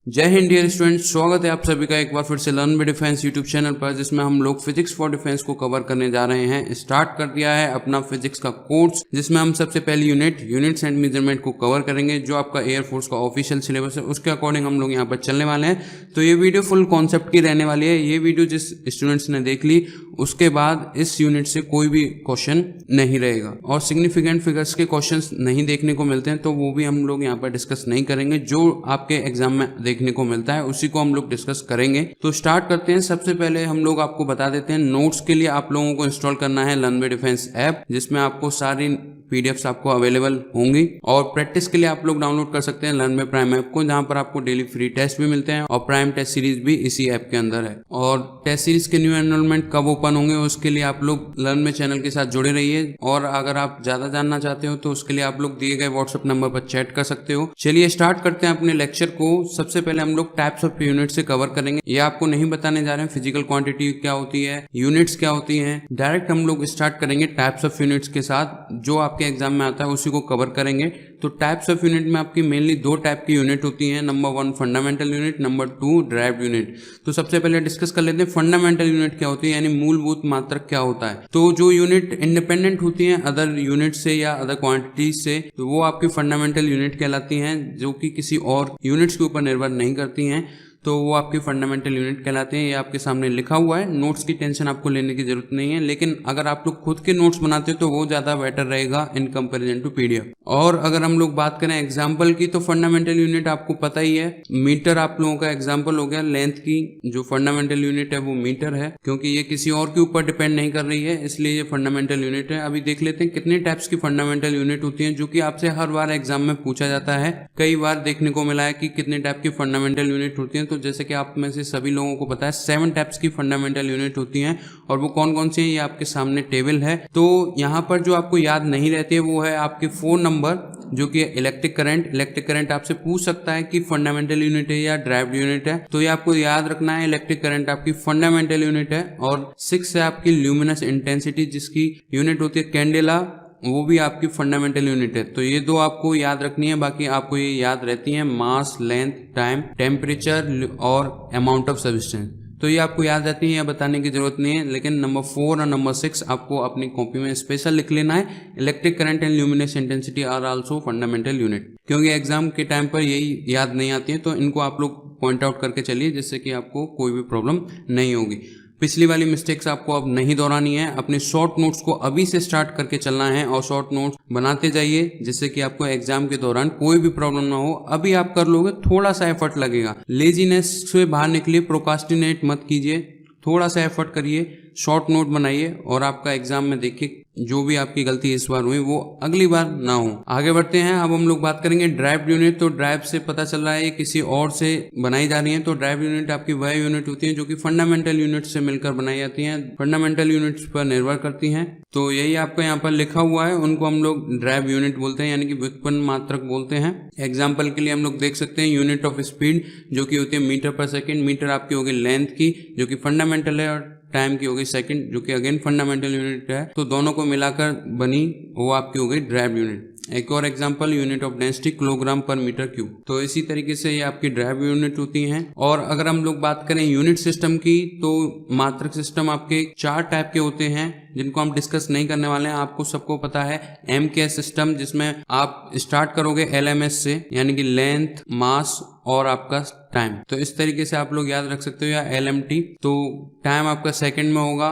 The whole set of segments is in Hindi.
जय हिंद डियर स्टूडेंट्स, स्वागत है आप सभी का एक बार फिर से learn by defence YouTube channel पर, जिसमें हम लोग फिजिक्स फॉर डिफेंस को कवर करने जा रहे हैं। स्टार्ट कर दिया है अपना फिजिक्स का कोर्स, जिसमें हम सबसे पहले यूनिट्स एंड मेजरमेंट को कवर करेंगे, जो आपका एयरफोर्स का ऑफिशियल सिलेबस है उसके अकॉर्डिंग हम लोग यहाँ पर चलने वाले हैं। तो ये वीडियो फुल कॉन्सेप्ट की रहने वाली है। ये वीडियो जिस स्टूडेंट्स ने देख ली उसके बाद इस यूनिट से कोई भी क्वेश्चन नहीं रहेगा, और सिग्निफिकेंट फिगर्स के क्वेश्चंस नहीं देखने को मिलते हैं तो वो भी हम लोग यहाँ पर डिस्कस नहीं करेंगे। जो आपके एग्जाम में देखने को मिलता है उसी को हम लोग डिस्कस करेंगे। तो स्टार्ट करते हैं। सबसे पहले हम लोग आपको बता देते हैं, नोट्स के लिए आप लोगों को इंस्टॉल करना है लर्न बाय डिफेंस ऐप, जिसमें आपको सारी पीडीएफ्स आपको अवेलेबल होंगी। और प्रैक्टिस के लिए आप लोग डाउनलोड कर सकते हैं लर्न बाय प्राइम ऐप को, जहां पर आपको डेली फ्री टेस्ट भी मिलते हैं और प्राइम टेस्ट सीरीज भी इसी ऐप के अंदर है। और टेस्ट सीरीज के न्यू एनरोलमेंट कब ओपन होंगे उसके लिए आप लोग लर्न बाय चैनल के साथ जुड़े रहिए। और अगर आप ज्यादा जानना चाहते हो तो उसके लिए आप लोग दिए गए व्हाट्सएप नंबर पर चैट कर सकते हो। चलिए स्टार्ट करते हैं अपने लेक्चर को। सबसे पहले हम लोग टाइप्स ऑफ यूनिट से कवर करेंगे। ये आपको नहीं बताने जा रहे हैं फिजिकल क्वांटिटी क्या होती है, यूनिट्स क्या होती हैं। डायरेक्ट हम लोग स्टार्ट करेंगे टाइप्स ऑफ यूनिट्स के साथ, जो आपके एग्जाम में आता है उसी को कवर करेंगे। तो टाइप्स ऑफ यूनिट में आपकी मेनली दो टाइप की यूनिट होती हैं। Number 1 fundamental unit, number 2 derived unit. तो सबसे पहले डिस्कस कर लेते हैं फंडामेंटल यूनिट क्या होती है, यानी मूलभूत मात्रक क्या होता है। तो जो यूनिट इंडिपेंडेंट होती हैं अदर यूनिट से या अदर क्वांटिटीज से, तो वो आपकी फंडामेंटल यूनिट कहलाती हैं, जो कि किसी और यूनिट्स के ऊपर निर्भर नहीं करती हैं, तो वो आपकी फंडामेंटल यूनिट कहलाते हैं। ये आपके सामने लिखा हुआ है, नोट्स की टेंशन आपको लेने की जरूरत नहीं है, लेकिन अगर आप लोग खुद के नोट्स बनाते हो तो वो ज्यादा बेटर रहेगा इन कंपैरिजन टू पीडीएफ। और अगर हम लोग बात करें एग्जांपल की, तो फंडामेंटल यूनिट आपको पता ही है, मीटर आप लोगों का एग्जांपल हो गया। लेंथ की जो फंडामेंटल यूनिट है वो मीटर है, क्योंकि ये किसी और के ऊपर डिपेंड नहीं कर रही है, इसलिए ये फंडामेंटल यूनिट है। अभी देख लेते हैं कितने टाइप्स की फंडामेंटल यूनिट होती है, जो कि आपसे हर बार एग्जाम में पूछा जाता है। कई बार देखने को मिला है कि कितने टाइप की फंडामेंटल यूनिट होती है। तो जैसे कि आप में से सभी लोगों को पता है 7 टाइप्स की फंडामेंटल यूनिट होती हैं, और वो कौन कौन सी हैं ये आपके सामने टेबल है। तो यहाँ पर जो आपको याद नहीं रहती है वो है आपके 4 नंबर, जो कि इलेक्ट्रिक करंट। इलेक्ट्रिक करंट आपसे पूछ सकता है कि फंडामेंटल यूनिट है या ड्राइव्ड यूनिट है, तो ये आपको याद रखना है, इलेक्ट्रिक करंट आपकी फंडामेंटल यूनिट है। और 6 है आपकी ल्यूमिनस इंटेंसिटी, जिसकी यूनिट होती है कैंडेला, वो भी आपकी फंडामेंटल यूनिट है। तो ये दो आपको याद रखनी है, बाकी आपको ये याद रहती है, मास, लेंथ, टाइम, टेम्परेचर और अमाउंट ऑफ सब्सटेंस। तो ये आपको याद रहती है, बताने की जरूरत नहीं है। लेकिन नंबर 4 और नंबर 6 आपको अपनी कॉपी में स्पेशल लिख लेना है। Electric current and luminous intensity are also fundamental unit, क्योंकि एग्जाम के टाइम पर यही याद नहीं आती है, तो इनको आप लोग पॉइंट आउट करके चलिए, जिससे कि आपको कोई भी प्रॉब्लम नहीं होगी। पिछली वाली मिस्टेक्स आपको अब नहीं दोहरानी है। अपने शॉर्ट नोट्स को अभी से स्टार्ट करके चलना है और शॉर्ट नोट्स बनाते जाइए, जिससे कि आपको एग्जाम के दौरान कोई भी प्रॉब्लम ना हो। अभी आप कर लोगे, थोड़ा सा एफर्ट लगेगा, लेजीनेस से बाहर निकलिए, प्रोकास्टिनेट मत कीजिए, थोड़ा सा एफर्ट करिए, शॉर्ट नोट बनाइए, और आपका एग्जाम में देखिए जो भी आपकी गलती इस बार हुई वो अगली बार ना हो। आगे बढ़ते हैं। अब हम लोग बात करेंगे ड्राइव्ड यूनिट। तो ड्राइव से पता चल रहा है किसी और से बनाई जा रही है, तो ड्राइव यूनिट आपकी वह यूनिट होती है जो कि फंडामेंटल यूनिट से मिलकर बनाई जाती हैं, फंडामेंटल यूनिट्स पर निर्भर करती हैं। तो यही आपको यहाँ पर लिखा हुआ है, उनको हम लोग ड्राइव यूनिट बोलते हैं, यानी कि व्युत्पन्न मात्रक बोलते हैं। एग्जाम्पल के लिए हम लोग देख सकते हैं यूनिट ऑफ स्पीड, जो कि होती है मीटर पर सेकेंड। मीटर आपकी होगी लेंथ की, जो कि फंडामेंटल है, और टाइम की हो गई सेकंड, जो कि अगेन फंडामेंटल यूनिट है। तो दोनों को मिलाकर बनी वो आपकी हो गई ड्राइव यूनिट। एक और example, unit of density kilogram पर मीटर क्यूब। तो इसी तरीके से ये आपकी ड्राइव यूनिट होती हैं। और अगर हम लोग बात करें यूनिट सिस्टम की, तो मात्रक सिस्टम आपके 4 टाइप के होते हैं, जिनको हम डिस्कस नहीं करने वाले हैं। आपको सबको पता है MKS सिस्टम, जिसमें आप स्टार्ट करोगे LMS से, यानी कि लेंथ, मास और आपका टाइम। तो इस तरीके से आप लोग याद रख सकते हो, या LMT। तो टाइम आपका सेकंड में होगा,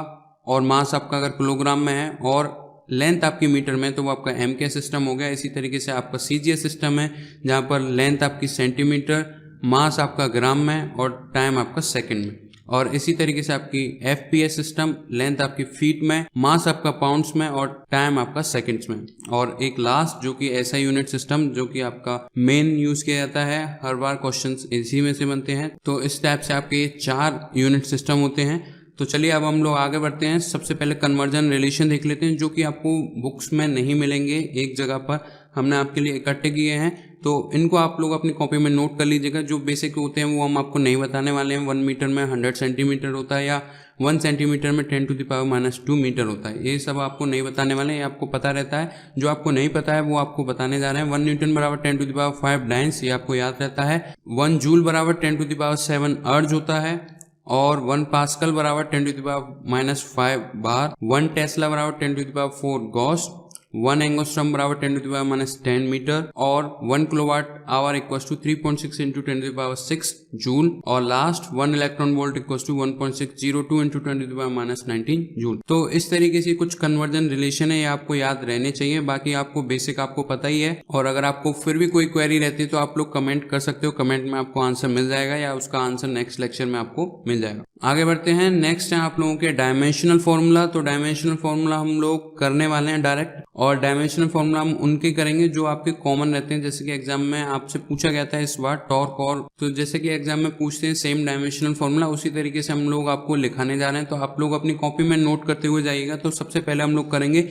और मास आपका अगर किलोग्राम में है, और लेंथ आपकी मीटर में, तो वो आपका MKS सिस्टम हो गया। इसी तरीके से आपका CGS सिस्टम है, जहाँ पर लेंथ आपकी सेंटीमीटर, मास आपका ग्राम में, और टाइम आपका सेकंड में। और इसी तरीके से आपकी FPS सिस्टम, लेंथ आपकी फीट में, मास आपका पाउंड्स में, और टाइम आपका सेकंड्स में। और एक लास्ट जो कि SI यूनिट सिस्टम, जो कि आपका मेन यूज किया जाता है, हर बार क्वेश्चंस इसी में से बनते हैं। तो इस टाइप से आपके 4 यूनिट सिस्टम होते हैं। तो चलिए अब हम लोग आगे बढ़ते हैं। सबसे पहले कन्वर्जन रिलेशन देख लेते हैं, जो कि आपको बुक्स में नहीं मिलेंगे, एक जगह पर हमने आपके लिए इकट्ठे किए हैं। तो इनको आप लोग अपनी कॉपी में नोट कर लीजिएगा। जो बेसिक होते हैं वो हम आपको नहीं बताने वाले हैं। 1 मीटर में 100 सेंटीमीटर होता है या 1 सेंटीमीटर में 10⁻⁻² मीटर होता है, ये सब आपको नहीं बताने वाले हैं, ये आपको पता रहता है। जो आपको नहीं पता है वो आपको बताने जा रहे हैं। 1 न्यूटन बराबर 10⁵ डाइंस, ये आपको याद रहता है। 1 जूल बराबर 10⁷ अर्ज होता है, और 1 पास्कल बराबर 10⁻⁻5 बार, 1 टेस्ला बराबर 10⁴ गॉस, 1 एंगस्ट्रॉम बराबर 10⁻⁻10 मीटर, और 1 kilowatt hour equals to 3.6 into 10⁻6 joule, और last 1 electron volt equals to 1.602 into 10⁻19 joule. तो इस तरीके से कुछ कन्वर्जन रिलेशन है, ये आपको याद रहने चाहिए। बाकी आपको बेसिक आपको पता ही है, और अगर आपको फिर भी कोई क्वेरी रहती है तो आप लोग कमेंट कर सकते हो, कमेंट में आपको आंसर मिल जाएगा या उसका आंसर नेक्स्ट लेक्चर में आपको मिल जाएगा। आगे बढ़ते हैं। नेक्स्ट है आप लोगों के डायमेंशनल फॉर्मूला। तो डायमेंशनल फॉर्मूला हम लोग करने वाले हैं डायरेक्ट, और डायमेंशनल फॉर्मूला हम उनके करेंगे जो आपके कॉमन रहते हैं। जैसे कि एग्जाम में आपसे पूछा गया था इस बार टॉर्क, और तो जैसे कि एग्जाम में पूछते हैं सेम डायमेंशनल फॉर्मूला, उसी तरीके से हम लोग आपको लिखाने जा रहे हैं। तो आप लोग अपनी कॉपी में नोट करते हुए जाइएगा। तो सबसे पहले हम लोग करेंगे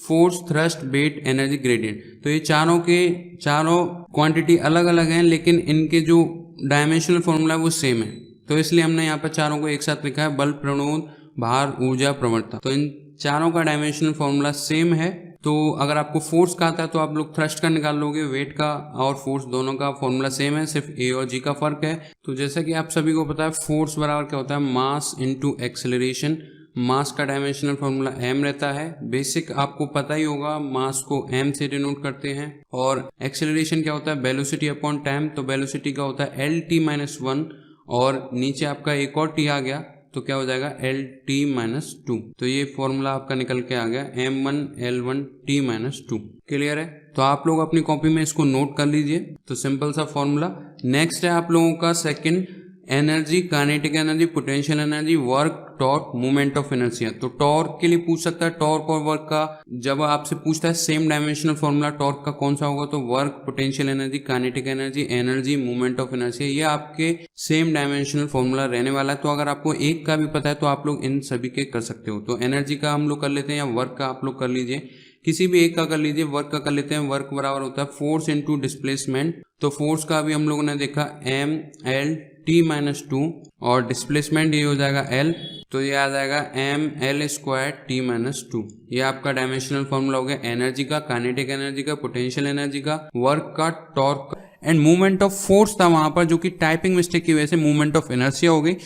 force, thrust, weight, energy, gradient. तो ये चारों के चारों क्वांटिटी अलग अलग हैं, लेकिन इनके जो डायमेंशनल फॉर्मूला है वो सेम है। तो इसलिए हमने यहाँ पर चारों को एक साथ लिखा है, बल, प्रणोद, भार, ऊर्जा, प्रवणता। तो इन चारों का डायमेंशनल फॉर्मूला सेम है। तो अगर आपको फोर्स का आता है तो आप लोग थ्रस्ट का निकाल लोगे, वेट का और फोर्स दोनों का फॉर्मूला सेम है, सिर्फ ए और जी का फर्क है। तो जैसा कि आप सभी को पता है, फोर्स बराबर क्या होता है, मास इनटू एक्सेलरेशन। मास का डायमेंशनल फॉर्मूला m रहता है, बेसिक आपको पता ही होगा, मास को m से डिनोट करते हैं। और एक्सेलरेशन क्या होता है, वेलोसिटी अपॉन टाइम। तो वेलोसिटी का होता है LT-1, और नीचे आपका एक और t आ गया तो क्या हो जाएगा LT-2। तो ये फॉर्मूला आपका निकल के आ गया m1L1T-2। क्लियर है? तो आप लोग अपनी कॉपी में इसको नोट कर लीजिए। तो सिंपल सा फॉर्मूला। नेक्स्ट है आप लोगों का second, energy, kinetic energy, potential energy, work, torque, movement of inertia. तो टॉर्क के लिए पूछ सकता है, टॉर्क और वर्क का जब आपसे पूछता है सेम डायमेंशनल फॉर्मूला टॉर्क का कौन सा होगा, तो work, potential energy, kinetic energy, energy, movement of inertia, ये आपके सेम डायमेंशनल फॉर्मूला रहने वाला है। तो अगर आपको एक का भी पता है तो आप लोग इन सभी के कर सकते हो। तो एनर्जी का हम लोग कर लेते हैं, या वर्क का आप लोग कर लीजिए, किसी भी एक का कर लीजिए। वर्क का कर लेते हैं। वर्क बराबर होता है फोर्स इंटू डिस्प्लेसमेंट। तो फोर्स का भी हम लोगों ने देखा ML_T-2, और डिस्प्लेसमेंट ये हो जाएगा L, तो ये आ जाएगा ML²T-2। ये आपका डायमेंशनल फॉर्मूला हो गया एनर्जी का, काइनेटिक एनर्जी का, पोटेंशियल एनर्जी का, वर्क का, टॉर्क का। एंड मूवमेंट ऑफ फोर्स था वहां पर, जो कि टाइपिंग मिस्टेक की वजह से मूवमेंट ऑफ इनर्शिया हो गई।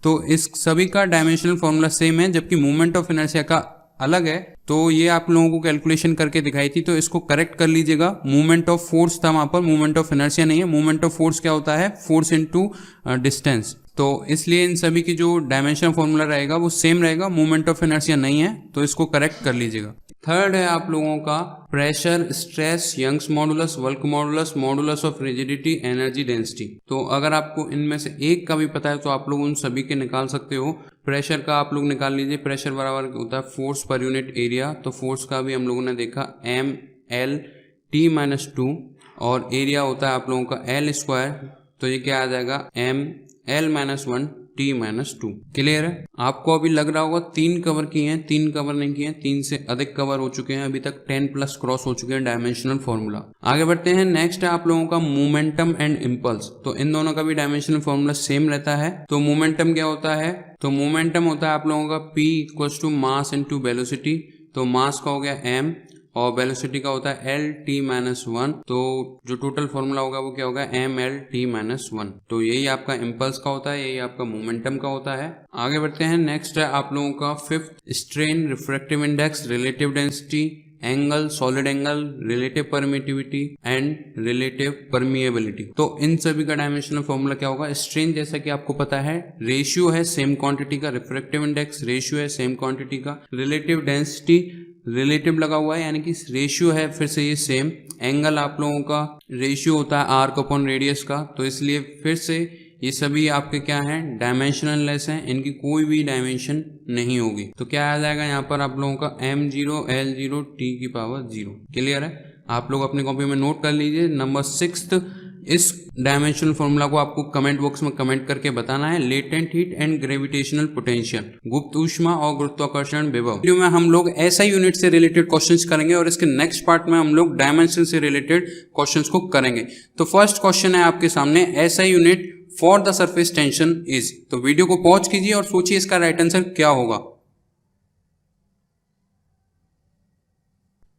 तो इस सभी का डायमेंशनल फॉर्मूला सेम है, जबकि मूवमेंट ऑफ इनर्शिया का अलग है। तो ये आप लोगों को कैलकुलेशन करके दिखाई थी, तो इसको करेक्ट कर लीजिएगा। मूवमेंट ऑफ फोर्स था वहां पर, मूवमेंट ऑफ इनर्शिया नहीं है। मूवमेंट ऑफ फोर्स क्या होता है, फोर्स इनटू डिस्टेंस। तो इसलिए इन सभी की जो डायमेंशन फॉर्मूला रहेगा वो सेम रहेगा, मूवमेंट ऑफ इनर्शिया नहीं है, तो इसको करेक्ट कर लीजिएगा। थर्ड है आप लोगों का pressure, stress, Young's modulus, bulk modulus, modulus of rigidity, energy density. तो अगर आपको इनमें से एक का भी पता है तो आप लोग उन सभी के निकाल सकते हो। प्रेशर का आप लोग निकाल लीजिए। प्रेशर बराबर होता है फोर्स पर यूनिट एरिया। तो फोर्स का भी हम लोगों ने देखा ML_T-2, और एरिया होता है आप लोगों का L²। तो ये क्या आ जाएगा ML-1T-2। क्लियर है? आपको अभी लग रहा होगा 3 कवर किए हैं, 3 कवर नहीं किए हैं, 3 से अधिक कवर हो चुके हैं। अभी तक 10+ क्रॉस हो चुके हैं डायमेंशनल फॉर्मूला। आगे बढ़ते हैं। नेक्स्ट है आप लोगों का मोमेंटम एंड इम्पल्स। तो इन दोनों का भी डायमेंशनल फॉर्मूला सेम रहता है। तो मोमेंटम क्या होता है, तो मोमेंटम होता है आप लोगों का P = मास इंटू वेलोसिटी। तो मास का हो गया m, और वेलोसिटी का होता है LT-1। तो जो टोटल फॉर्मूला होगा वो क्या होगा, ML_T-1। तो यही आपका इम्पल्स का होता है, यही आपका मोमेंटम का होता है। आगे बढ़ते हैं। नेक्स्ट है आप लोगों का fifth, strain, refractive index, relative density, angle, solid angle, relative permittivity and relative permeability. तो इन सभी का डायमेंशनल फॉर्मूला क्या होगा, स्ट्रेन जैसा कि आपको पता है रेशियो है सेम क्वांटिटी का, रिफ्रैक्टिव इंडेक्स रेशियो है सेम क्वांटिटी का, रिलेटिव डेंसिटी रिलेटिव लगा हुआ है यानी कि रेशियो है फिर से ये सेम। एंगल आप लोगों का रेशियो होता है आर्क अपॉन रेडियस का, तो इसलिए फिर से ये सभी आपके क्या हैं, डायमेंशनल लेस हैं, इनकी कोई भी डायमेंशन नहीं होगी। तो क्या आ जाएगा यहाँ पर आप लोगों का M0L0T⁻0। क्लियर है? आप लोग अपनी कॉपी में नोट कर लीजिए। नंबर 6 इस डायमेंशनल फॉर्मूला को आपको कमेंट बॉक्स में कमेंट करके बताना है। Latent heat and gravitational potential, गुप्त ऊष्मा और गुरुत्वाकर्षण विभव। वीडियो में हम लोग एसआई यूनिट से रिलेटेड क्वेश्चंस करेंगे और इसके नेक्स्ट पार्ट में हम लोग डायमेंशन से रिलेटेड क्वेश्चंस को करेंगे। तो फर्स्ट क्वेश्चन है आपके सामने, SI unit for the surface tension is. तो वीडियो को पॉज कीजिए और सोचिए इसका राइट आंसर क्या होगा।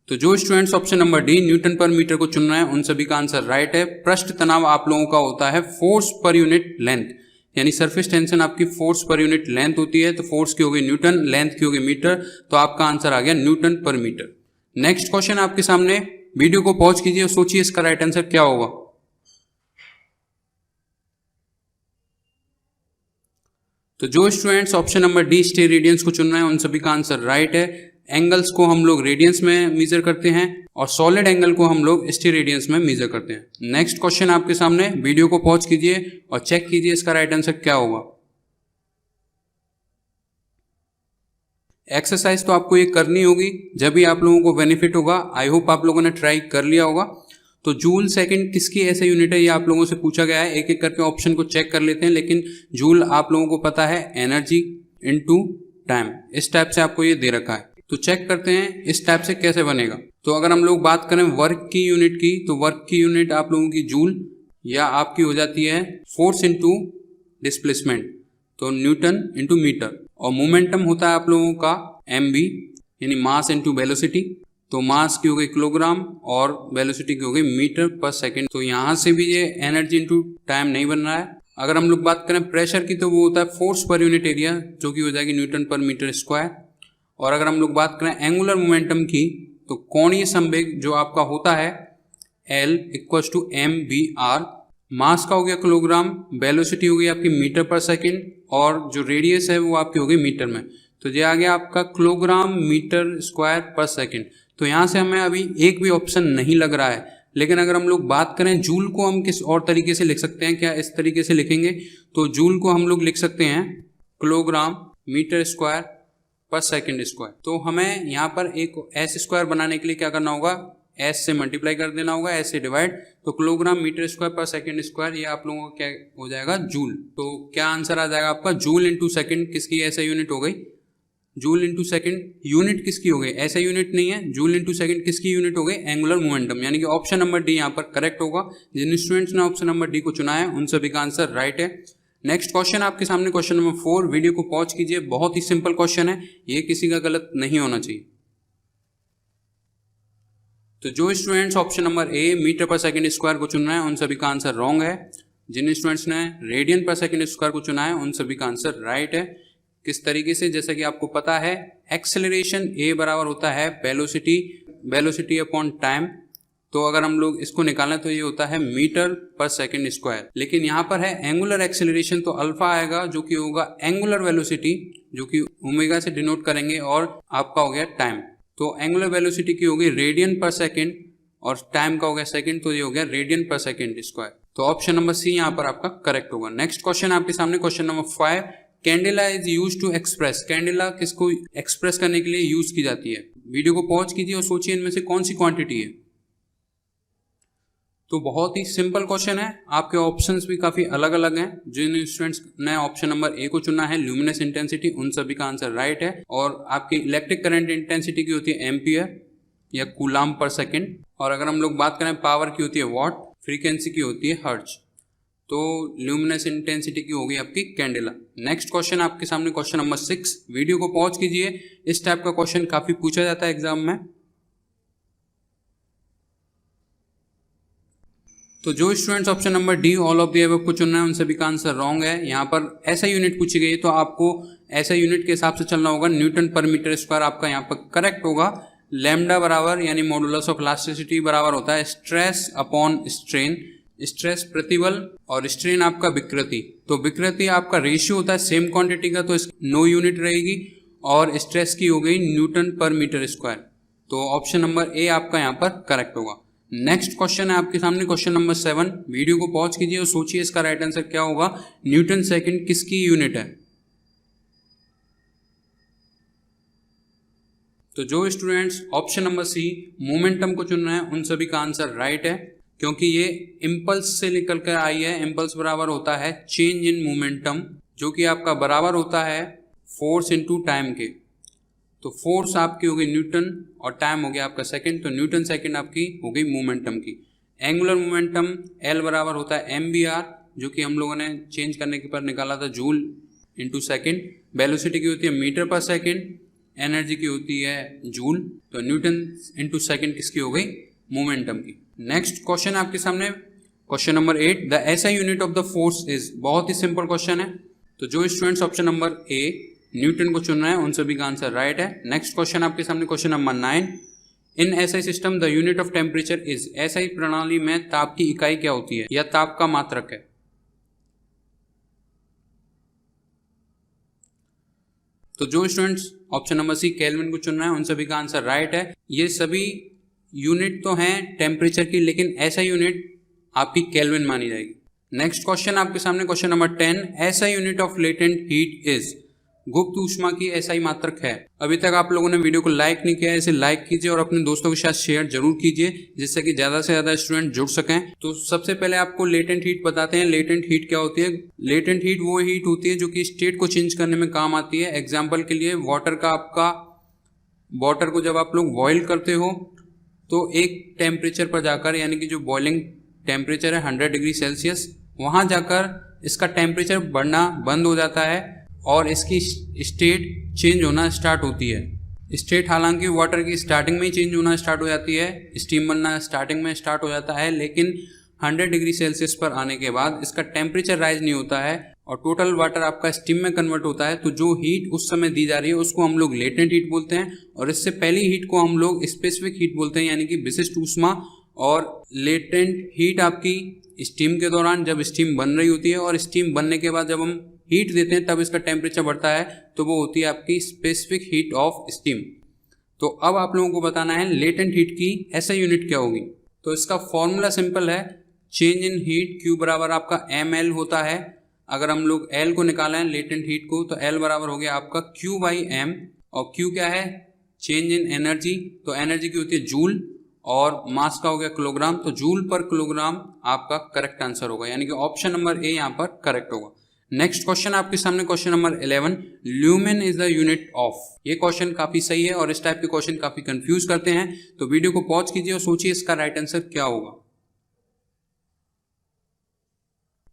तो जो students option number D Newton पर मीटर को चुन रहे हैं उन सभी का आंसर राइट है। पृष्ठ तनाव आप लोगों का होता है फोर्स पर यूनिट लेंथ, यानी सरफेस टेंशन आपकी फोर्स पर यूनिट लेंथ होती है। तो फोर्स की होगी न्यूटन, लेंथ की होगी मीटर, तो आपका आंसर आ गया न्यूटन पर मीटर। नेक्स्ट क्वेश्चन आपके सामने, वीडियो को पॉज कीजिए और सोचिए इसका राइट आंसर क्या होगा। तो जो स्टूडेंट्स ऑप्शन नंबर डी स्टेरेडियंस को चुन रहे हैं उन सभी का आंसर राइट है। एंगल्स को हम लोग रेडियंस में मेजर करते हैं और सॉलिड एंगल को हम लोग स्टेरेडियंस में मेजर करते हैं। नेक्स्ट क्वेश्चन आपके सामने, वीडियो को पॉज कीजिए और चेक कीजिए इसका राइट आंसर क्या होगा। एक्सरसाइज तो आपको ये करनी होगी, जब भी आप लोगों को बेनिफिट होगा। आई होप आप लोगों ने ट्राई कर लिया होगा। तो जूल सेकंड किसकी ऐसा यूनिट है, ये आप लोगों से पूछा गया है। एक एक करके ऑप्शन को चेक कर लेते हैं, लेकिन जूल आप लोगों को पता है एनर्जी इनटू टाइम, इस टाइप से आपको ये दे रखा है। तो चेक करते हैं इस टाइप से कैसे बनेगा। तो अगर हम लोग बात करें वर्क की यूनिट की, तो वर्क की यूनिट आप लोगों की जूल या आपकी हो जाती है फोर्स इनटू डिस्प्लेसमेंट, तो न्यूटन इनटू मीटर। और मोमेंटम होता है आप लोगों का एमवी, यानी मास इनटू वेलोसिटी। तो मास की हो गई किलोग्राम और वेलोसिटी की हो गई मीटर पर सेकेंड। तो यहां से भी ये एनर्जी इनटू टाइम नहीं बन रहा है। अगर हम लोग बात करें प्रेशर की, तो वो होता है फोर्स पर यूनिट एरिया, जो कि हो जाएगी न्यूटन पर मीटर स्क्वायर। और अगर हम लोग बात करें एंगुलर मोमेंटम की, तो कोणीय संवेग जो आपका होता है L equals to M V R. Mass का हो गया किलोग्राम, वेलोसिटी हो गई आपकी मीटर पर सेकंड, और जो रेडियस है वो आपकी हो गई मीटर में। तो ये आ गया आपका किलोग्राम मीटर स्क्वायर पर सेकंड। तो यहाँ से हमें अभी एक भी ऑप्शन नहीं लग रहा है। लेकिन अगर हम लोग बात करें जूल को, हम किस और तरीके से लिख सकते हैं, क्या इस तरीके से लिखेंगे? तो जूल को हम लोग लिख सकते हैं किलोग्राम मीटर स्क्वायर पर सेकंड स्क्वायर। तो हमें यहाँ पर एक एस स्क्वायर बनाने के लिए क्या करना होगा, एस से मल्टीप्लाई कर देना होगा, एस से डिवाइड। तो किलोग्राम मीटर स्क्वायर पर सेकंड स्क्वायर, ये आप लोगों का क्या हो जाएगा, जूल। तो क्या आंसर आ जाएगा आपका, जूल इंटू सेकंड किसकी ऐसा यूनिट हो गई, जूल इंटू सेकंड यूनिट किसकी हो गई, ऐसा यूनिट नहीं है। जूल इंटू सेकंड किसकी यूनिट हो गई, एंगुलर मोमेंटम, यानी कि ऑप्शन नंबर डी यहाँ पर करेक्ट होगा। जिन स्टूडेंट्स ने ऑप्शन नंबर डी को चुना है उन सभी का आंसर राइट है। नेक्स्ट क्वेश्चन आपके सामने, क्वेश्चन नंबर 4। वीडियो को पॉज कीजिए, बहुत ही सिंपल क्वेश्चन है, ये किसी का गलत नहीं होना चाहिए। तो जो students option number A metre per second square को चुन रहे हैं उन सभी का आंसर रॉन्ग है। जिन स्टूडेंट्स ने रेडियन पर सेकंड स्क्वायर को चुना है उन सभी का आंसर राइट है। किस तरीके से, जैसा कि आपको पता है एक्सेलरेशन ए बराबर होता है वेलोसिटी अपॉन टाइम। तो अगर हम लोग इसको निकालें तो ये होता है मीटर पर सेकंड स्क्वायर। लेकिन यहाँ पर है एंगुलर एक्सेलरेशन, तो अल्फा आएगा जो कि होगा एंगुलर वेलोसिटी, जो कि ओमेगा से डिनोट करेंगे, और आपका हो गया टाइम। तो एंगुलर वेलोसिटी की होगी रेडियन पर सेकंड और टाइम का हो गया सेकंड, तो ये हो गया रेडियन पर सेकंड स्क्वायर। तो ऑप्शन नंबर सी यहाँ पर आपका करेक्ट होगा। नेक्स्ट क्वेश्चन आपके सामने, question number 5। Candela is use to express, candela किसको एक्सप्रेस करने के लिए यूज की जाती है? वीडियो को पॉज कीजिए और सोचिए इनमें से कौन सी क्वांटिटी है। तो बहुत ही सिंपल क्वेश्चन है, आपके ऑप्शंस भी काफी अलग अलग हैं। जिन स्टूडेंट्स ने ऑप्शन नंबर ए को चुना है ल्यूमिनस इंटेंसिटी, उन सभी का आंसर राइट है। और आपकी इलेक्ट्रिक करंट इंटेंसिटी की होती है एम्पियर या कूलाम पर सेकंड। और अगर हम लोग बात करें पावर की होती है वॉट, फ्रीक्वेंसी की होती है हर्ट्ज। तो ल्यूमिनस इंटेंसिटी की होगी आपकी कैंडेला। नेक्स्ट क्वेश्चन आपके सामने, क्वेश्चन नंबर 6। वीडियो को पॉज कीजिए, इस टाइप का क्वेश्चन काफी पूछा जाता है एग्जाम में। तो जो students option number D all of the above को चुनना है उन सभी का आंसर रॉन्ग है। यहाँ पर ऐसा यूनिट पूछी गई है, तो आपको ऐसा यूनिट के हिसाब से चलना होगा। न्यूटन पर मीटर स्क्वायर आपका यहाँ पर करेक्ट होगा। लैम्डा बराबर यानी मॉडुलस ऑफ इलास्टिसिटी बराबर होता है स्ट्रेस अपॉन स्ट्रेन। स्ट्रेस प्रतिबल और स्ट्रेन आपका विकृति। तो विकृति आपका रेशियो होता है सेम क्वांटिटी का, तो नो यूनिट रहेगी। और स्ट्रेस की हो गई न्यूटन पर मीटर स्क्वायर। तो ऑप्शन नंबर ए आपका यहाँ पर करेक्ट होगा। नेक्स्ट क्वेश्चन है आपके सामने, क्वेश्चन नंबर 7। वीडियो को पॉज कीजिए और सोचिए इसका राइट आंसर क्या होगा। न्यूटन सेकंड किसकी यूनिट है? तो जो students option number C momentum को चुन रहे हैं उन सभी का आंसर राइट है, क्योंकि ये इम्पल्स से निकल कर आई है। इम्पल्स बराबर होता है चेंज इन मोमेंटम, जो कि आपका बराबर होता है फोर्स इनटू टाइम के। तो फोर्स आपकी हो गई न्यूटन और टाइम हो गया आपका सेकंड, तो न्यूटन सेकंड आपकी हो गई मोमेंटम की। एंगुलर मोमेंटम एल बराबर होता है एम बी आर, जो कि हम लोगों ने चेंज करने के पर निकाला था जूल इंटू सेकेंड। वेलोसिटी की होती है मीटर पर सेकेंड, एनर्जी की होती है जूल, तो न्यूटन इंटू सेकेंड किसकी हो गई, मोमेंटम की। नेक्स्ट क्वेश्चन आपके सामने question number 8, the SI unit of the force is. बहुत ही सिंपल क्वेश्चन है, तो जो students option number A Newton को चुन रहे हैं उन सभी का आंसर राइट है। नेक्स्ट क्वेश्चन आपके सामने question number 9, in SI system the unit of temperature is. SI प्रणाली में ताप की इकाई क्या होती है या ताप का मात्रक है। तो जो students option number C kelvin को चुन रहे हैं उन सभी का आंसर राइट है। ये सभी यूनिट तो हैं टेम्परेचर की, लेकिन ऐसा यूनिट आपकी केल्विन मानी जाएगी। नेक्स्ट क्वेश्चन आपके सामने क्वेश्चन नंबर 10, ऐसा unit of latent heat is. गुप्त ऊष्मा की एसआई मात्रक है। अभी तक आप लोगों ने वीडियो को लाइक नहीं किया है, इसे लाइक कीजिए और अपने दोस्तों के साथ शेयर जरूर कीजिए, जिससे कि ज्यादा से ज्यादा स्टूडेंट जुड़ सकें। तो सबसे पहले आपको लेटेंट हीट बताते हैं। लेटेंट हीट क्या होती है। लेटेंट हीट वो हीट होती है जो कि स्टेट को चेंज करने में काम आती है। एग्जाम्पल के लिए वाटर का, आपका वाटर को जब आप लोग बॉयल करते हो तो एक टेम्परेचर पर जाकर, यानी कि जो बॉइलिंग टेम्परेचर है 100 डिग्री सेल्सियस, वहां जाकर इसका टेम्परेचर बढ़ना बंद हो जाता है और इसकी स्टेट चेंज होना स्टार्ट होती है। स्टेट हालांकि वाटर की स्टार्टिंग में ही चेंज होना स्टार्ट हो जाती है, स्टीम बनना स्टार्टिंग में स्टार्ट हो जाता है, लेकिन 100 डिग्री सेल्सियस पर आने के बाद इसका टेम्परेचर राइज नहीं होता है और टोटल वाटर आपका स्टीम में कन्वर्ट होता है। तो जो हीट उस समय दी जा रही है उसको हम लोग लेटेंट हीट बोलते हैं, और इससे पहली हीट को हम लोग स्पेसिफिक हीट बोलते हैं, यानी कि विशिष्ट ऊष्मा। और लेटेंट हीट आपकी स्टीम के दौरान, जब स्टीम बन रही होती है और स्टीम बनने के बाद जब हम हीट देते हैं तब इसका टेम्परेचर बढ़ता है, तो वो होती है आपकी स्पेसिफिक हीट ऑफ स्टीम। तो अब आप लोगों को बताना है लेटेंट हीट की ऐसा यूनिट क्या होगी। तो इसका फॉर्मूला सिंपल है, चेंज इन हीट Q बराबर आपका ml होता है। अगर हम लोग L को निकालें लेटेंट हीट को, तो L बराबर हो गया आपका Q बाई M, और Q क्या है, चेंज इन एनर्जी, तो एनर्जी की होती है जूल, और मास का हो गया किलोग्राम, तो जूल पर किलोग्राम आपका करेक्ट आंसर होगा, यानी कि ऑप्शन नंबर ए यहाँ पर करेक्ट होगा। नेक्स्ट क्वेश्चन आपके सामने question number 11, lumen is the unit of. ये क्वेश्चन काफी सही है और इस टाइप के क्वेश्चन काफी कंफ्यूज करते हैं, तो वीडियो को पॉज कीजिए और सोचिए इसका राइट आंसर क्या होगा।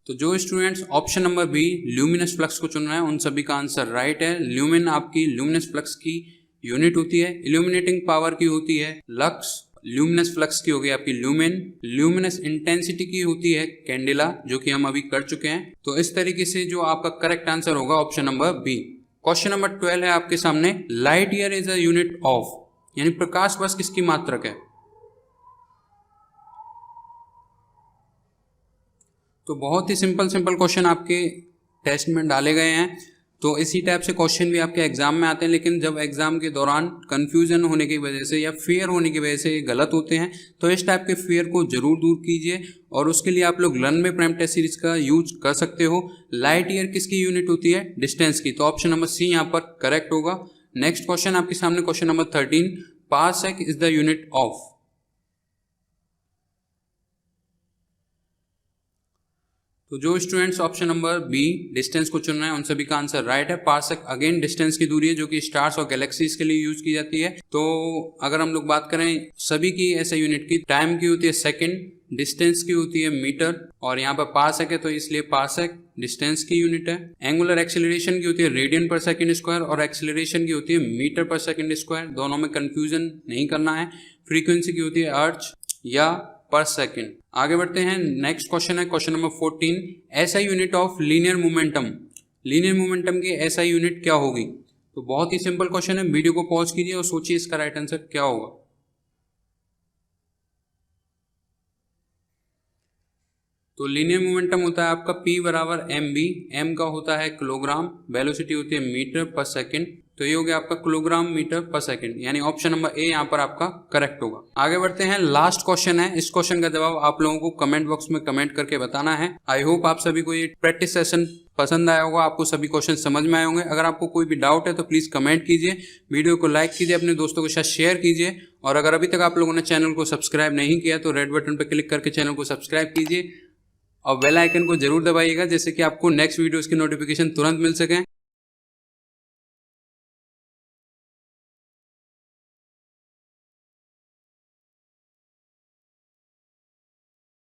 तो जो students option number B luminous flux को चुन रहे हैं उन सभी का आंसर राइट है। ल्यूमेन आपकी ल्यूमिनस फ्लक्स की यूनिट होती है। इल्यूमिनेटिंग पावर की होती है लक्स, ल्यूमिनस फ्लक्स की हो गई आपकी ल्यूमेन, ल्यूमिनस इंटेंसिटी की होती है कैंडेला, जो कि हम अभी कर चुके हैं। तो इस तरीके से जो आपका करेक्ट आंसर होगा option number B. Question number 12 है आपके सामने, light year is a unit of, यानी प्रकाश वर्ष किसकी मात्रक है। तो बहुत ही सिंपल क्वेश्चन आपके टेस्ट में डाले गए हैं, तो इसी टाइप से क्वेश्चन भी आपके एग्जाम में आते हैं, लेकिन जब एग्जाम के दौरान कंफ्यूजन होने की वजह से या फेयर होने की वजह से ये गलत होते हैं, तो इस टाइप के फेयर को जरूर दूर कीजिए, और उसके लिए आप लोग लर्न में प्राइम टेस्ट सीरीज का यूज कर सकते हो। लाइट ईयर किसकी यूनिट होती है, डिस्टेंस की, तो ऑप्शन नंबर सी यहाँ पर करेक्ट होगा। नेक्स्ट क्वेश्चन आपके सामने question number 13, parsec is the unit of. तो जो students option number B distance को चुन रहे हैं उन सभी का आंसर राइट है। पारसेक अगेन डिस्टेंस की दूरी है जो कि स्टार्स और गैलेक्सीज के लिए यूज की जाती है। तो अगर हम लोग बात करें सभी की ऐसे यूनिट की, टाइम की होती है सेकंड, डिस्टेंस की होती है मीटर, और यहाँ पर पारसेक है तो इसलिए पारसेक डिस्टेंस की यूनिट है। एंगुलर एक्सेलरेशन की होती है रेडियन पर सेकंड स्क्वायर, और एक्सेलरेशन की होती है मीटर पर सेकंड स्क्वायर, दोनों में कंफ्यूजन नहीं करना है। फ्रीक्वेंसी की होती है अर्च या पर सेकेंड। आगे बढ़ते हैं, नेक्स्ट क्वेश्चन है क्वेश्चन नंबर 14, ऐसा unit of linear momentum. Linear momentum की ऐसा यूनिट क्या होगी। तो बहुत ही सिंपल क्वेश्चन है, वीडियो को पॉज कीजिए और सोचिए इसका राइट आंसर क्या होगा। तो लीनियर मोमेंटम होता है आपका P बराबर mv, m का होता है किलोग्राम, वेलोसिटी होती है मीटर पर सेकंड, तो ये हो गया आपका किलोग्राम मीटर पर सेकंड, यानी ऑप्शन नंबर ए यहाँ पर आपका करेक्ट होगा। आगे बढ़ते हैं, लास्ट क्वेश्चन है। इस क्वेश्चन का जवाब आप लोगों को कमेंट बॉक्स में कमेंट करके बताना है। आई होप आप सभी को ये प्रैक्टिस सेशन पसंद आया होगा, आपको सभी क्वेश्चन समझ में आए होंगे। अगर आपको कोई भी डाउट है तो प्लीज कमेंट कीजिए, वीडियो को लाइक कीजिए, अपने दोस्तों के साथ शेयर कीजिए, और अगर अभी तक आप लोगों ने चैनल को सब्सक्राइब नहीं किया तो रेड बटन पर क्लिक करके चैनल को सब्सक्राइब कीजिए और बेल आइकन को जरूर दबाइएगा, जिससे कि आपको नेक्स्ट वीडियोस की नोटिफिकेशन तुरंत मिल सके।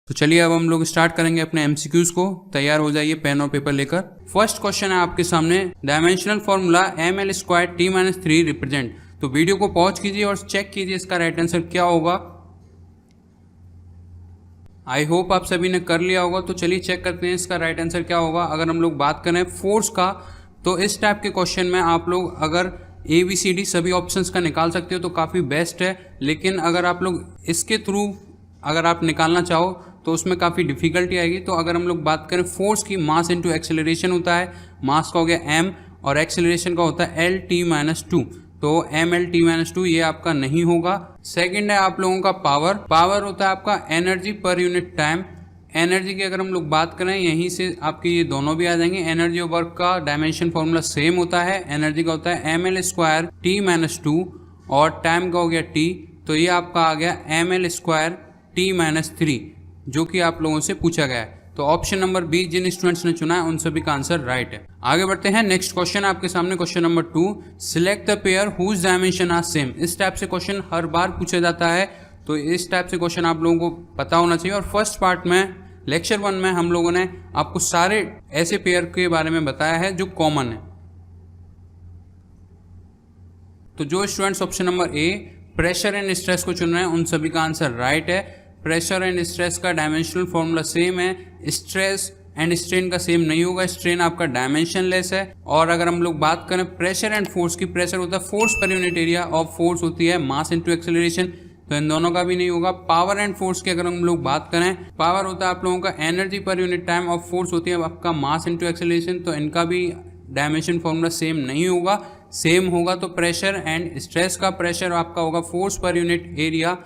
तो चलिए अब हम लोग स्टार्ट करेंगे अपने एमसीक्यूज को। तैयार हो जाइए पेन और पेपर लेकर। फर्स्ट क्वेश्चन है आपके सामने, dimensional formula ml² t-3 represent. तो वीडियो को पॉज कीजिए और चेक कीजिए इसका राइट आंसर क्या होगा। आई होप आप सभी ने कर लिया होगा। तो चलिए चेक करते हैं इसका राइट आंसर क्या होगा। अगर हम लोग बात करें फोर्स का, तो इस टाइप के क्वेश्चन में आप लोग अगर ABCD सभी ऑप्शंस का निकाल सकते हो तो काफ़ी बेस्ट है, लेकिन अगर आप लोग इसके थ्रू अगर आप निकालना चाहो तो उसमें काफ़ी डिफिकल्टी आएगी। तो अगर हम लोग बात करें फोर्स की, मास इंटू एक्सेलरेशन होता है, मास का हो गया m और एक्सेलरेशन का होता है LT-2, तो mLT-2 ये आपका नहीं होगा। सेकंड है आप लोगों का पावर, पावर होता है आपका energy per unit time. Energy की अगर हम लोग बात करें, यहीं से आपके ये दोनों भी आ जाएंगे। एनर्जी और वर्क का डायमेंशन फॉर्मूला सेम होता है, एनर्जी का होता है ml² t-2 और टाइम का हो गया t, तो ये आपका आ गया ml² t-3, जो कि आप लोगों से पूछा गया है। तो ऑप्शन नंबर बी जिन स्टूडेंट्स ने चुना है उन सभी का आंसर राइट है। आगे बढ़ते हैं, नेक्स्ट क्वेश्चन आपके सामने, question number 2, select the pair whose dimension are same. इस टाइप से क्वेश्चन हर बार पूछा जाता है, तो इस टाइप से क्वेश्चन आप लोगों को पता होना चाहिए। और फर्स्ट पार्ट में लेक्चर 1 में हम लोगों ने आपको सारे ऐसे पेयर के बारे में बताया है जो कॉमन है। तो जो students option number A pressure and stress को चुन रहे हैं उन सभी का आंसर राइट है। प्रेशर एंड स्ट्रेस का डायमेंशनल फॉर्मूला सेम है, स्ट्रेस एंड स्ट्रेन का सेम नहीं होगा, स्ट्रेन आपका डायमेंशनलेस है। और अगर हम लोग बात करें प्रेशर एंड फोर्स की, प्रेशर होता है फोर्स पर यूनिट एरिया और फोर्स होती है मास इनटू एक्सेलरेशन, तो इन दोनों का भी नहीं होगा। पावर एंड फोर्स की अगर हम लोग बात करें, पावर होता है आप लोगों का एनर्जी पर यूनिट टाइम और फोर्स होती है आपका मास इनटू एक्सेलरेशन, तो इनका भी डायमेंशन फॉर्मूला सेम नहीं होगा। सेम होगा तो प्रेशर एंड स्ट्रेस का, प्रेशर आपका होगा force per unit area,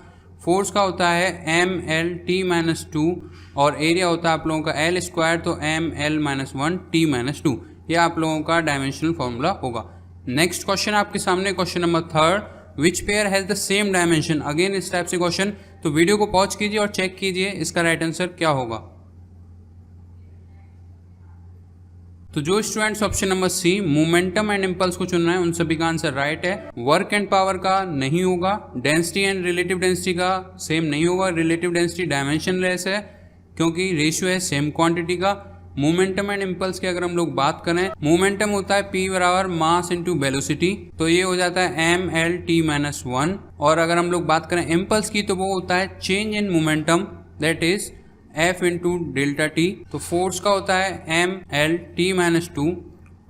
force का होता है mLT-2 और एरिया होता है आप लोगों का L², तो ml-1T-2, ये आप लोगों का डायमेंशनल फॉर्मूला होगा। नेक्स्ट क्वेश्चन आपके सामने, question number 3, which pair has the same dimension. Again इस टाइप से क्वेश्चन, तो वीडियो को पॉज कीजिए और चेक कीजिए इसका राइट आंसर क्या होगा। तो जो students option number C momentum and impulse को चुन रहे हैं उन सभी का आंसर राइट है। वर्क एंड पावर का नहीं होगा, डेंसिटी एंड रिलेटिव डेंसिटी का सेम नहीं होगा, रिलेटिव डेंसिटी डायमेंशनलेस है क्योंकि रेशियो है सेम क्वांटिटी का। मोमेंटम एंड इम्पल्स की अगर हम लोग बात करें, मोमेंटम होता है P बराबर मास इंटू वेलोसिटी, तो ये हो जाता है mLT-1। और अगर हम लोग बात करें इम्पल्स की, तो वो होता है change in momentum, that is F into delta T. तो फोर्स का होता है mLT-2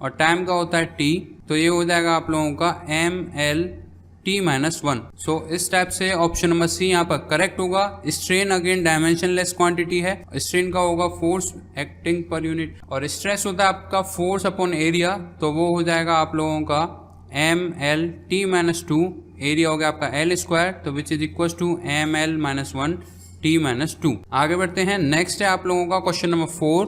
और टाइम का होता है t, तो ये हो जाएगा आप लोगों का mLT-1। सो इस टाइप से ऑप्शन नंबर सी यहाँ पर करेक्ट होगा। स्ट्रेन अगेन डायमेंशनलेस क्वांटिटी है, स्ट्रेन का होगा फोर्स एक्टिंग पर यूनिट, और स्ट्रेस होता है आपका फोर्स अपॉन एरिया, तो वो हो जाएगा आप लोगों का mLT-2, एरिया हो गया आपका L², तो विच इज इक्वल टू ml-1T-2। आगे बढ़ते हैं, नेक्स्ट है आप लोगों का question number 4,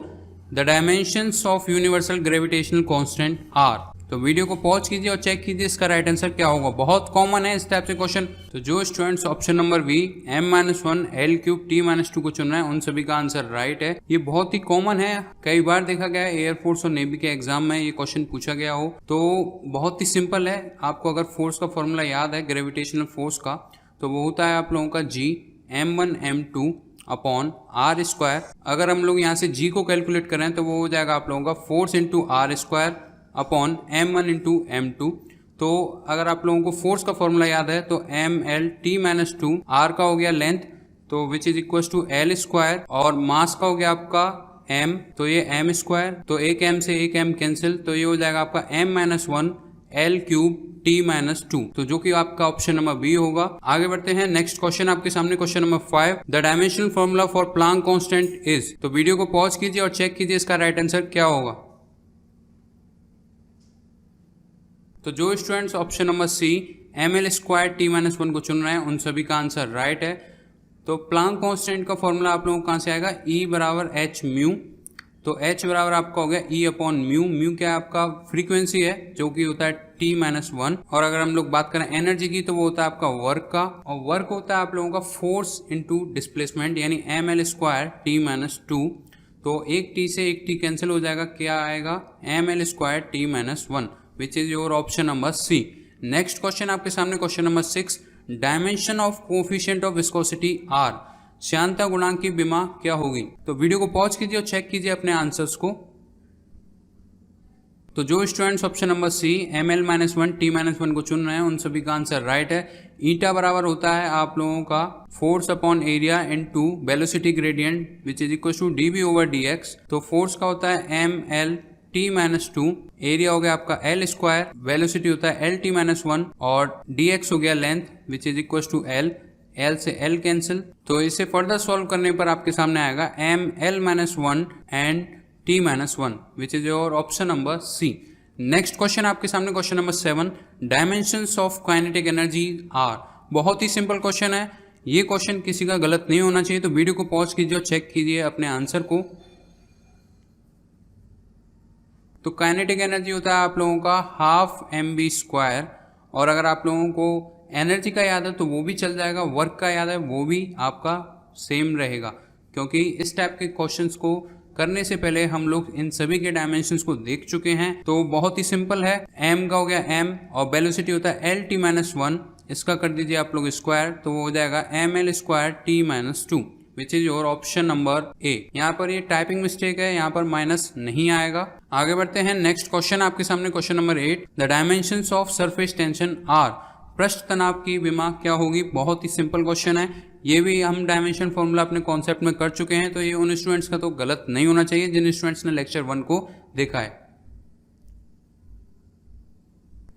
the dimensions of universal gravitational constant are. तो वीडियो को पॉज कीजिए और चेक कीजिए इसका राइट आंसर क्या होगा। बहुत कॉमन है इस टाइप से क्वेश्चन। तो जो students option number B m-1 L³ T-2 को चुन रहे हैं उन सभी का आंसर राइट है। ये बहुत ही कॉमन है, कई बार देखा गया है एयरफोर्स और नेवी के एग्जाम में ये क्वेश्चन पूछा गया हो। तो बहुत ही सिंपल है, आपको अगर फोर्स का फॉर्मूला याद है ग्रेविटेशनल फोर्स का, तो वो होता है आप लोगों का G m1 m2 upon r²। अगर हम लोग यहाँ से g को कैलकुलेट करें तो वो हो जाएगा आप लोगों का force into r² upon m1 into m2। तो अगर आप लोगों को फोर्स का फॉर्मूला याद है तो mLT-2, r का हो गया लेंथ, तो विच इज इक्वल टू L², और मास का हो गया आपका m, तो ये m², तो एक m से एक m कैंसिल, तो ये हो जाएगा आपका m-1 L³ t-2, तो जो कि आपका ऑप्शन नंबर बी होगा। आगे बढ़ते हैं, नेक्स्ट क्वेश्चन आपके सामने, question number 5, the dimensional formula for Planck constant is. तो वीडियो को पॉज कीजिए और चेक कीजिए इसका राइट आंसर क्या होगा। तो जो स्टूडेंट्स ऑप्शन नंबर सी ml² t-1 को चुन रहे हैं उन सभी का आंसर राइट है। तो प्लैंक कांस्टेंट का फॉर्मूला आप लोगों को कहाँ से आएगा, E बराबर h म्यू। तो h बराबर आपका हो गया E अपॉन म्यू। म्यू क्या है, आपका फ्रीक्वेंसी है जो कि होता है t-1। और अगर हम लोग बात करें एनर्जी की तो वो होता है आपका वर्क का, और वर्क होता है आप लोगों का फोर्स इनटू डिस्प्लेसमेंट, यानी ml² t-2। तो एक t से एक t कैंसिल हो जाएगा, क्या आएगा ml² t-1, which is your option number C. Next question आपके सामने, question number 6, dimension of coefficient of viscosity are, श्यानता गुणांक की विमा क्या होगी। तो वीडियो को पॉज कीजिए और चेक कीजिए अपने आंसर्स को। तो जो स्टूडेंट्स ऑप्शन नंबर सी ml-1 t-1 को चुन रहे हैं उन सभी का आंसर राइट है। ईटा बराबर होता है आप लोगों का force upon area into velocity gradient which is equal to dv/dx। तो फोर्स का होता है ml t-2, एरिया हो गया आपका l², वेलोसिटी होता है lt-1 और dx हो गया length which is equal to l से l कैंसिल। तो इसे फर्दर सॉल्व करने पर आपके सामने आएगा ml-1 and t-1 which is your option number C. Next question आपके सामने, question number 7, dimensions of kinetic energy are. बहुत ही सिंपल क्वेश्चन है, ये क्वेश्चन किसी का गलत नहीं होना चाहिए। तो वीडियो को पॉज कीजिए और चेक कीजिए अपने आंसर को। तो काइनेटिक एनर्जी होता है आप लोगों का ½ mv², और अगर आप लोगों को एनर्जी का याद है तो वो भी चल जाएगा, वर्क का याद है वो भी आपका सेम रहेगा, क्योंकि इस टाइप के क्वेश्चंस को करने से पहले हम लोग इन सभी के डायमेंशंस को देख चुके हैं। तो बहुत ही सिंपल है, m का हो गया m और वेलोसिटी होता है lt-1, इसका कर दीजिए आप लोग स्क्वायर, तो वो हो जाएगा ml² t-2 which is your option number ए। यहाँ पर ये टाइपिंग मिस्टेक है, यहाँ पर माइनस नहीं आएगा। आगे बढ़ते हैं, नेक्स्ट क्वेश्चन आपके सामने, question number 8, the dimensions of surface tension are, पृष्ठ तनाव की विमा क्या होगी। बहुत ही सिंपल क्वेश्चन है, ये भी हम डायमेंशन फॉर्मूला अपने कॉन्सेप्ट में कर चुके हैं, तो ये उन स्टूडेंट्स का तो गलत नहीं होना चाहिए जिन स्टूडेंट्स ने लेक्चर 1 को देखा है।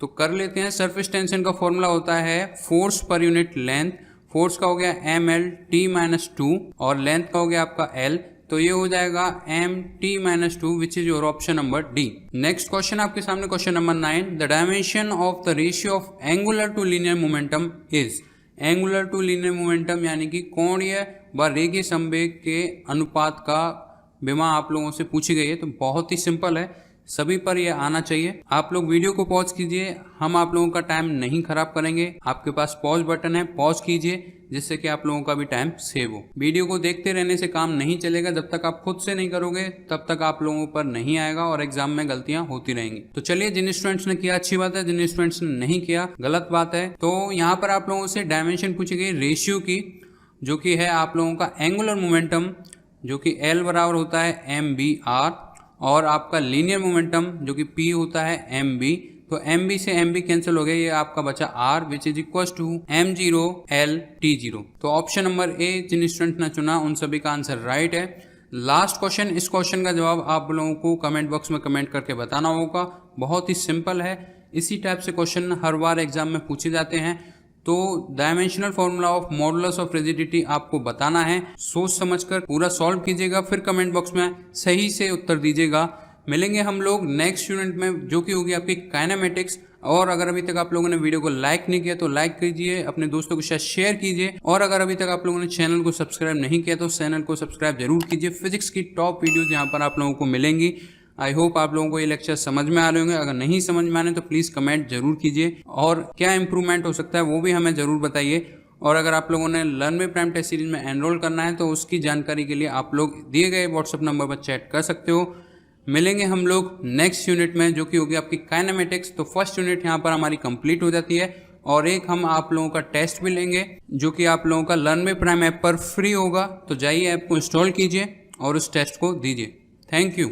तो कर लेते हैं, सरफेस टेंशन का फॉर्मूला होता है force per unit length. Force का हो गया ml-t-2 और लेंथ का हो गया आपका l, तो ये हो जाएगा mt-2 which is your option number D. Next question आपके सामने, question number 9, the dimension of the ratio of Angular two linear momentum is. Angular two linear momentum यानी कि कोणीय व रेखीय संवेग के अनुपात का विमा आप लोगों से पूछी गई है। तो बहुत ही सिंपल है, सभी पर यह आना चाहिए। आप लोग वीडियो को पॉज कीजिए, हम आप लोगों का टाइम नहीं खराब करेंगे। आपके पास पॉज बटन है, पॉज कीजिए जिससे कि आप लोगों का भी टाइम सेव हो। वीडियो को देखते रहने से काम नहीं चलेगा, जब तक आप खुद से नहीं करोगे तब तक आप लोगों पर नहीं आएगा और एग्जाम में गलतियां होती रहेंगी। तो चलिए, जिन स्टूडेंट्स ने किया अच्छी बात है, जिन स्टूडेंट्स ने नहीं किया गलत बात है। तो यहाँ पर आप लोगों से डायमेंशन पूछी गई रेशियो की, जो कि है आप लोगों का एंगुलर मोमेंटम, जो कि L बराबर होता है mvr, और आपका लीनियर मोमेंटम जो कि P होता है mv। तो mv से mv कैंसिल हो गया, ये आपका बचा r which is equal to m0 l t0। तो ऑप्शन नंबर ए जिन स्टूडेंट ने चुना उन सभी का आंसर राइट है। लास्ट क्वेश्चन, इस क्वेश्चन का जवाब आप लोगों को कमेंट बॉक्स में कमेंट करके बताना होगा। बहुत ही सिंपल है, इसी टाइप से क्वेश्चन हर बार एग्जाम में पूछे जाते हैं। तो dimensional formula of modulus of rigidity आपको बताना है, सोच समझकर पूरा सॉल्व कीजिएगा, फिर कमेंट बॉक्स में सही से उत्तर दीजिएगा। मिलेंगे हम लोग नेक्स्ट यूनिट में, जो कि होगी आपकी काइनेमेटिक्स। और अगर अभी तक आप लोगों ने वीडियो को लाइक नहीं किया तो लाइक कीजिए, अपने दोस्तों के साथ शेयर कीजिए, और अगर अभी तक आप लोगों ने चैनल को सब्सक्राइब नहीं किया तो चैनल को सब्सक्राइब जरूर कीजिए। फिजिक्स की टॉप वीडियोज यहाँ पर आप लोगों को मिलेंगी। आई होप आप लोगों को ये लेक्चर समझ में आ रहे होंगे। अगर नहीं समझ में आने तो प्लीज़ कमेंट जरूर कीजिए, और क्या इंप्रूवमेंट हो सकता है वो भी हमें ज़रूर बताइए। और अगर आप लोगों ने learn with prime test series में एनरोल करना है तो उसकी जानकारी के लिए आप लोग दिए गए व्हाट्सएप नंबर पर चैट कर सकते हो। मिलेंगे हम लोग नेक्स्ट यूनिट में, जो कि होगी आपकी काइनेमेटिक्स। तो फर्स्ट यूनिट यहाँ पर हमारी कंप्लीट हो जाती है, और एक हम आप लोगों का टेस्ट भी लेंगे जो कि आप लोगों का लर्न विद प्राइम ऐप पर फ्री होगा। तो जाइए ऐप को इंस्टॉल कीजिए और उस टेस्ट को दीजिए। Thank you.